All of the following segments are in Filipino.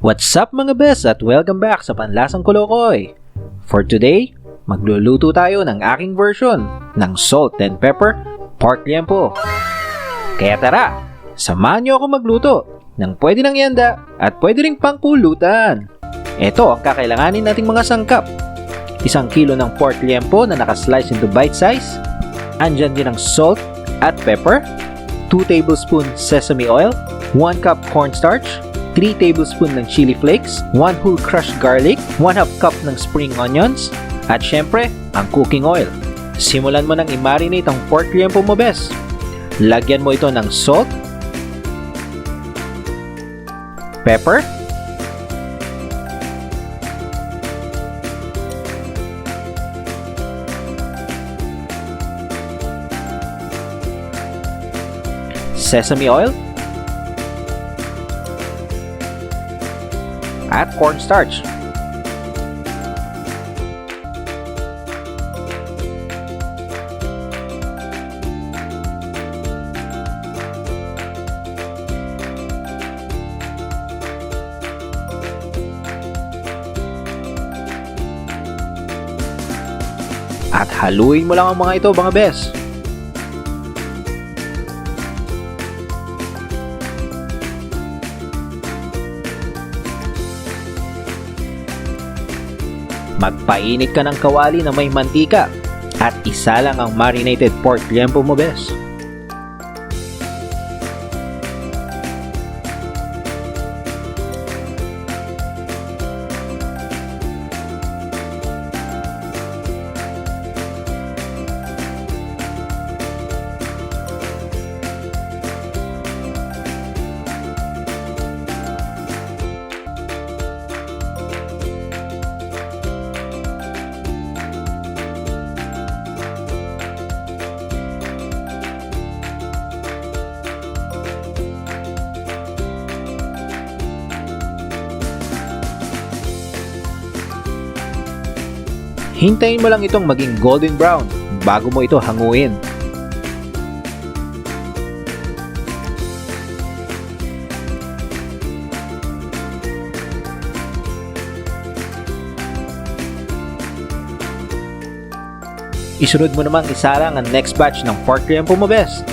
What's up mga best at welcome back sa Panlasang Kolokoy. For today, magluluto tayo ng aking version ng salt and pepper pork liempo. Kaya tara, samahan niyo ako magluto ng pwede ng yanda at pwede ring pangpulutan. Ito ang kakailanganin nating mga sangkap. 1 kilo ng pork liempo na nakaslice into bite size. Andyan din ang salt at pepper, 2 tablespoon sesame oil, 1 cup cornstarch, 3 tablespoon ng chili flakes, 1 whole crushed garlic, 1/2 cup ng spring onions, at syempre, ang cooking oil. Simulan mo nang i-marinate ang pork liempo mo, bes. Lagyan mo ito ng salt, pepper, sesame oil, at cornstarch. At haluin mo lang ang mga ito, mga bes. Magpainit ka ng kawali na may mantika at isa lang ang marinated pork liempo mo, bes. Hintayin mo lang itong maging golden brown bago mo ito hanguin. Isunod mo namang isalang ang next batch ng pork liempo mo, bes.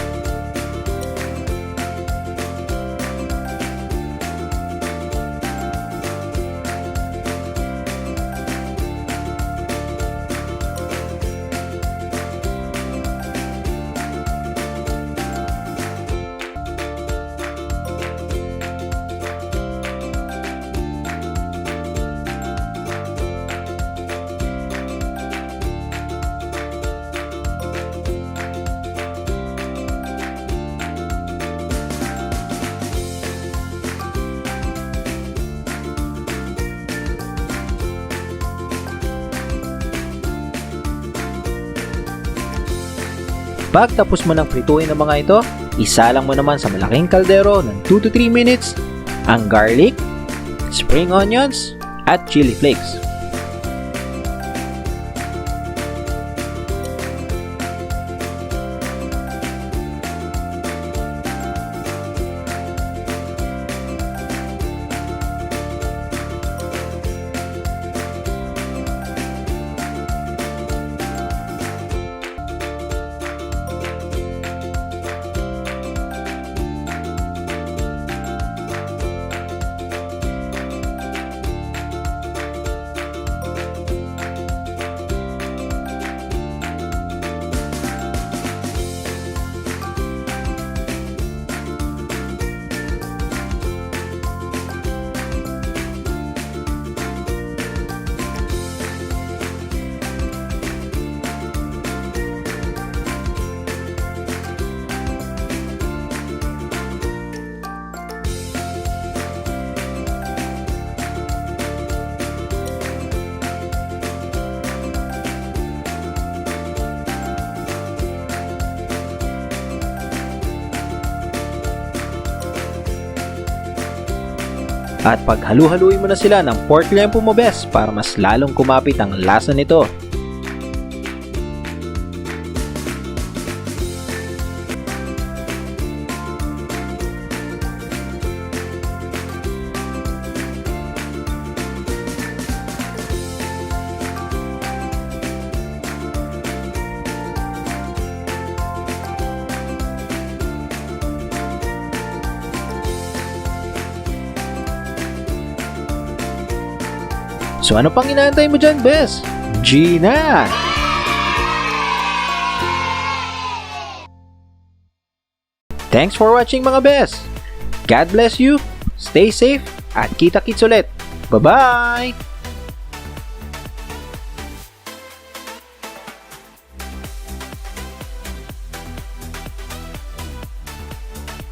Pagtapos mo ng prituin ng mga ito, isalang mo naman sa malaking kaldero ng 2 to 3 minutes ang garlic, spring onions, at chili flakes. At paghalu-haluin mo na sila ng pork liempo mo, bes, para mas lalong kumapit ang lasa nito. So ano pang inaantay mo dyan, Bes? Gina! Thanks for watching mga Bes! God bless you, stay safe, at kita-kits ulit! Bye-bye!